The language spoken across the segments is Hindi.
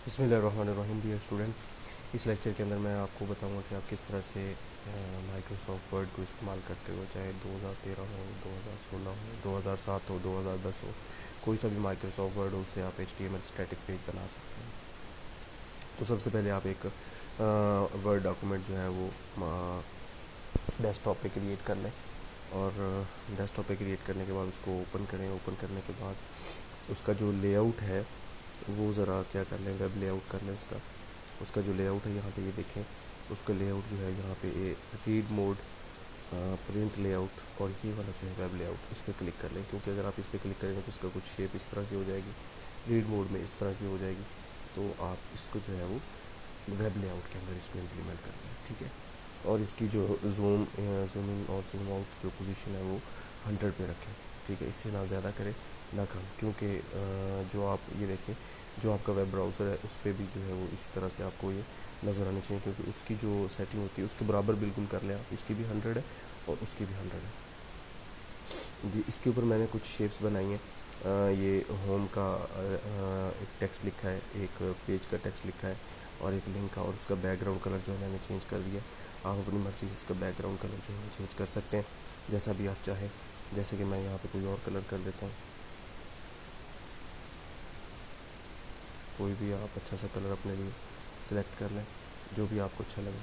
बिस्मिल्लाहिर्रहमानिर्रहीम। डियर स्टूडेंट, इस लेक्चर के अंदर मैं आपको बताऊंगा कि आप किस तरह से माइक्रोसॉफ्ट वर्ड को इस्तेमाल करते हो, चाहे 2013 हो, 2016 हो, 2007 हो, 2010 हो। कोई सा भी माइक्रोसॉफ्ट वर्ड हो उससे आप HTML स्टैटिक पेज बना सकते हैं। तो सबसे पहले आप एक वर्ड डॉक्यूमेंट जो है वो डेस्कटॉप पे क्रिएट कर लें, और डेस्कटॉप पे क्रिएट करने के बाद उसको ओपन करें। ओपन करने के बाद उसका जो लेआउट है वो ज़रा क्या कर लें, वेब लेआउट कर लें। उसका जो लेआउट है यहाँ पे ये देखें, उसका लेआउट जो है यहाँ पे रीड मोड, प्रिंट लेआउट, और ये वाला जो है वेब लेआउट, इस पर क्लिक कर लें। क्योंकि अगर आप इस पर क्लिक करेंगे तो उसका कुछ शेप इस तरह की हो जाएगी, रीड मोड में इस तरह की हो जाएगी। तो आप इसको जो है वो वेब लेआउट के अंदर इसको इम्प्लीमेंट कर लें, ठीक है। और इसकी जो जूम इन और जूम आउट जो पोजीशन है वो 100 पे रखें, ठीक है। इससे ना ज़्यादा करें ना कम, क्योंकि जो आप ये देखें, जो आपका वेब ब्राउज़र है उस पर भी जो है वो इसी तरह से आपको ये नज़र आनी चाहिए, क्योंकि उसकी जो सेटिंग होती है उसके बराबर बिल्कुल कर लें आप। इसकी भी 100 है और उसकी भी 100 है। इसके ऊपर मैंने कुछ शेप्स बनाई हैं। ये होम का एक टेक्स्ट लिखा है, एक पेज का टेक्स्ट लिखा है, और एक लिंक का, और उसका बैकग्राउंड कलर जो है मैंने चेंज कर दिया। आप अपनी मर्ज़ी से इसका बैकग्राउंड कलर जो है चेंज कर सकते हैं जैसा भी आप चाहें। जैसे कि मैं यहाँ पे कोई और कलर कर देता हूँ, कोई भी आप अच्छा सा कलर अपने लिए सिलेक्ट कर लें, जो भी आपको अच्छा लगे।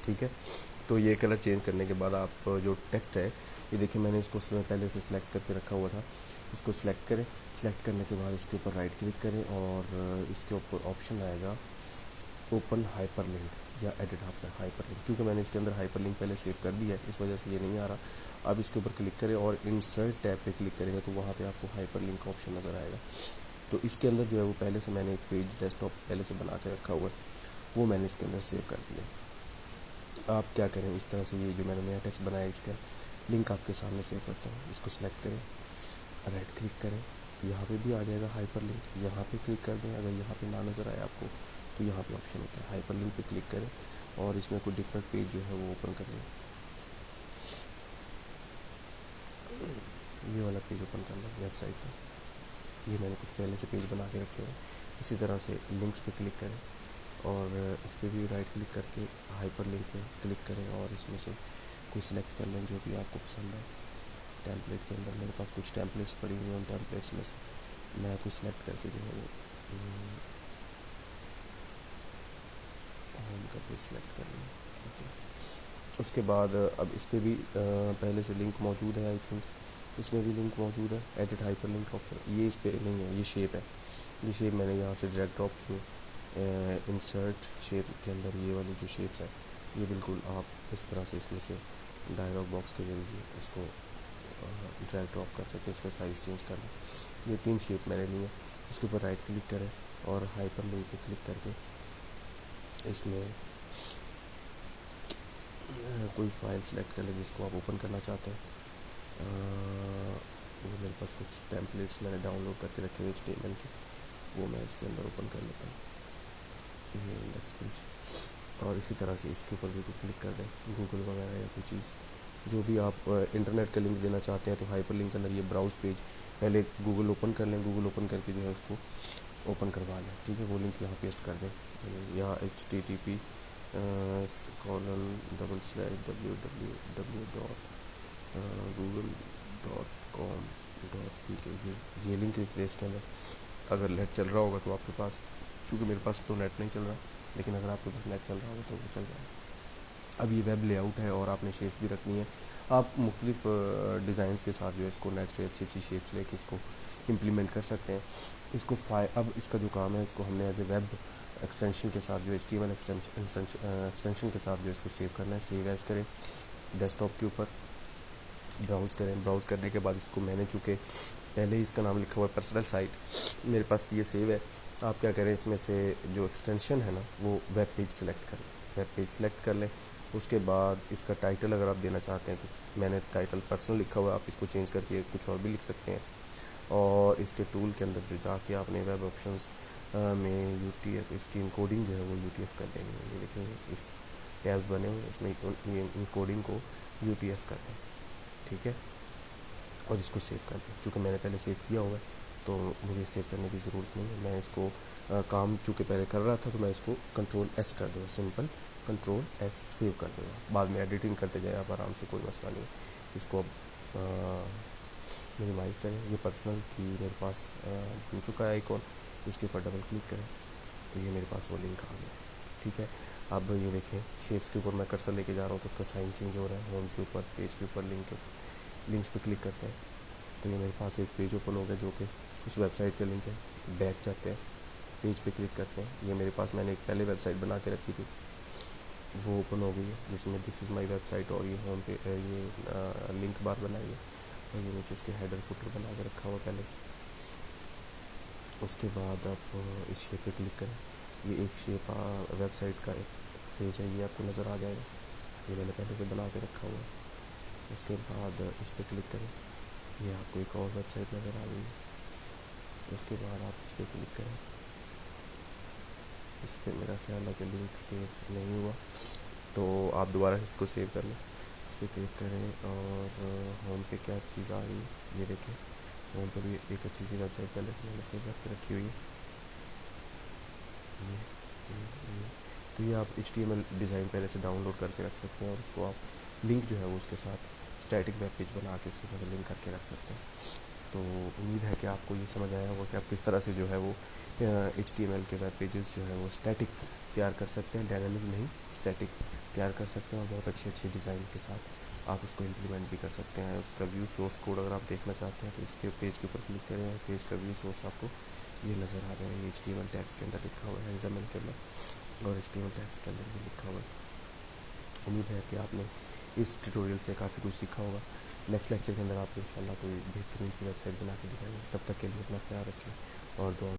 ठीक है, तो ये कलर चेंज करने के बाद आप जो टेक्स्ट है, ये देखिए मैंने इसको उसमें पहले से सिलेक्ट करके रखा हुआ था। इसको सिलेक्ट करें। सिलेक्ट करने के बाद इसके ऊपर राइट क्लिक करें, और इसके ऊपर ऑप्शन आएगा ओपन हाइपरलिंक या एडिट हाइपरलिंक। क्योंकि मैंने इसके अंदर हाइपरलिंक पहले सेव कर दिया है, इस वजह से ये नहीं आ रहा। अब इसके ऊपर क्लिक करें और इंसर्ट टैब पे क्लिक करेंगे तो वहाँ पे आपको हाइपरलिंक का ऑप्शन नज़र आएगा। तो इसके अंदर जो है वो पहले से मैंने एक पेज डेस्कटॉप पहले से बना के रखा हुआ है, वो मैंने इसके अंदर सेव कर दिया। आप क्या करें, इस तरह से ये जो मैंने नया टेक्स्ट बनाया इसका लिंक आपके सामने सेव करता हूँ। इसको सिलेक्ट करें, राइट क्लिक करें, यहाँ पे भी आ जाएगा हाइपर लिंक, यहाँ पे क्लिक कर दें। अगर यहाँ पे ना नज़र आए आपको तो यहाँ पे ऑप्शन होता है हाइपर लिंक पे क्लिक करें, और इसमें कोई डिफरेंट पेज जो है वो ओपन कर लें। ये वाला पेज ओपन कर लें वेबसाइट का। ये मैंने कुछ पहले से पेज बना के रखे हैं। इसी तरह से लिंक्स पे क्लिक करें, और इस पर भी राइट क्लिक करके हाइपर लिंक पे क्लिक करें, और इसमें से कोई सिलेक्ट कर लें जो भी आपको पसंद है। टेम्पलेट के अंदर मेरे पास कुछ टेम्पलेट्स पड़ी हुई हैं, उन टेम्पलेट्स में से मैं कोई सिलेक्ट करके जो है वो होम का पेज सिलेक्ट कर लूँ, ठीक है। उसके बाद अब इस पर भी पहले से लिंक मौजूद है, आई थिंक इसमें भी लिंक मौजूद है। एडिट हाइपर लिंक ऑप्शन ये इस पर नहीं है, ये शेप है। ये शेप मैंने यहाँ से ड्रैग ड्रॉप की, इंसर्ट शेप के अंदर ये वाली जो शेप्स है, ये बिल्कुल आप इस तरह से इसमें से डायलॉग बॉक्स के जरिए इसको ड्रैग ड्रॉप कर सकते हैं, इसका साइज़ चेंज करना। ये 3 शेप मैंने लिए। इसके ऊपर राइट क्लिक करें और हाइपर लिंक पे क्लिक करके इसमें कोई फाइल सेलेक्ट कर लें जिसको आप ओपन करना चाहते हैं। ये मेरे पास कुछ टेम्पलेट्स मैंने डाउनलोड करके रखे हुए HTML के, वो मैं इसके अंदर ओपन कर लेता हूँ। ये इंडेक्स पेज, और इसी तरह से इसके ऊपर भी कोई क्लिक कर दें, गूगल वगैरह या कोई चीज़ जो भी आप इंटरनेट का लिंक देना चाहते हैं। तो हाइपर लिंक के अंदर ये ब्राउज पेज, पहले गूगल ओपन कर लें, गूगल ओपन करके जो है उसको ओपन करवा लें, ठीक है। वो लिंक यहाँ पेस्ट कर दें, यहाँ http://www.google.com.pk ये लिंक लिख दें इसके अंदर। अगर नेट चल रहा होगा तो आपके पास, क्योंकि मेरे पास तो नेट नहीं चल रहा, लेकिन अगर आपके पास नेट चल रहा होगा तो वो चल जाएगा। अब ये वेब लेआउट है और आपने शेप्स भी रखनी है। आप मुख्तलिफ डिज़ाइंस के साथ जो है इसको नेट से अच्छी अच्छी शेप्स लेके इसको इम्प्लीमेंट कर सकते हैं। इसको अब इसका जो काम है, इसको हमने एज ए वेब एक्सटेंशन के साथ जो HTML एक्सटेंशन के साथ जो इसको सेव करना है। सेव एज़ करें, डेस्कटॉप के ऊपर ब्राउज़ करें। ब्राउज़ करने के बाद इसको मैंने चूँकि पहले ही इसका नाम लिखा हुआ है पर्सनल साइट, मेरे पास ये सेव है। आप क्या करें, इसमें से जो एक्सटेंशन है ना वो वेब पेज सेलेक्ट कर लें, वेब पेज सेलेक्ट कर लें। उसके बाद इसका टाइटल अगर आप देना चाहते हैं तो मैंने टाइटल पर्सनल लिखा हुआ है, आप इसको चेंज करके कुछ और भी लिख सकते हैं। और इसके टूल के अंदर जो जाके आपने वेब ऑप्शंस में UTF, इसकी इनकोडिंग जो है वो UTF कर देंगे। ये देखेंगे इस टैब्स बने हुए, इसमें ये इनकोडिंग को UTF कर दें, ठीक है। और इसको सेव कर दें। चूँकि मैंने पहले सेव किया हुआ है तो मुझे सेव करने की ज़रूरत नहीं है। मैं इसको काम चूँकि पहले कर रहा था तो मैं इसको कंट्रोल एस कर दूँगा, सिंपल कंट्रोल एस सेव कर दूँगा। बाद में एडिटिंग करते जाए आप आराम से, कोई मसला नहीं है। इसको अब मिनिमाइज़ करें। ये पर्सनल की मेरे पास बन चुका है आइकॉन, इसके ऊपर डबल क्लिक करें तो ये मेरे पास वो लिंक आ गया। ठीक है, अब ये देखें शेप्स के ऊपर मैं कर्सर लेके जा रहा हूँ तो उसका साइन चेंज हो रहा है। होम के ऊपर, पेज के ऊपर, लिंक्स पे क्लिक करते हैं तो ये मेरे पास एक पेज ओपन हो गया जो कि उस वेबसाइट का लिंक है। बैक जाते हैं, पेज पे क्लिक करते हैं। ये मेरे पास मैंने एक पहले वेबसाइट बना के रखी थी, वो ओपन हो गई है जिसमें दिस इज़ माई वेबसाइट और ये होम पे ये लिंक बार बनाई है और ये नीचे उसके हेडर फुटर बना के रखा हुआ पहले से। उसके बाद आप इस शेप पे क्लिक करें। ये एक शेप वेबसाइट का एक पेज है, ये आपको नज़र आ जाएगा। ये मैंने पहले से बना के रखा हुआ है। उसके बाद इस पर क्लिक करें, ये आपको एक और वेबसाइट नज़र आ गई है। उसके बाद आप इस पर क्लिक करें। इस पर मेरा ख्याल है कि लिंक सेव नहीं हुआ तो आप दोबारा इसको सेव कर लें। इस पर क्लिक करें और होम पे क्या चीज़ आ रही है ये देखें। होम पर भी एक अच्छी सी वेबसाइट पहले से मैंने सेव करके रखी हुई है। तो ये आप HTML डिज़ाइन पहले से डाउनलोड करके रख सकते हैं और उसको आप लिंक जो है वो उसके साथ स्टैटिक वेब पेज बना के उसके साथ लिंक करके रख सकते हैं। तो उम्मीद है कि आपको ये समझ आया होगा कि आप किस तरह से जो है वो HTML के वेब पेजेस जो है वो स्टैटिक तैयार कर सकते हैं, डायनामिक नहीं स्टैटिक तैयार कर सकते हैं और बहुत अच्छे अच्छे डिज़ाइन के साथ आप उसको इम्प्लीमेंट भी कर सकते हैं। उसका व्यू सोर्स कोड अगर आप देखना चाहते हैं तो इसके पेज के ऊपर क्लिक करें और पेज का व्यू सोर्स आपको ये नज़र आ जाएगा। ये HTML टैग्स के अंदर लिखा हुआ है, XML के अंदर और HTML टैग्स के अंदर भी लिखा हुआ है। उम्मीद है कि आपने इस ट्यूटोरियल से काफ़ी कुछ सीखा होगा। नेक्स्ट लेक्चर के अंदर आपको इंशाल्लाह कोई बेहतरीन सी वेबसाइट बना के दिखाएंगे। तब तक के लिए अपना ख्याल रखें और दुआ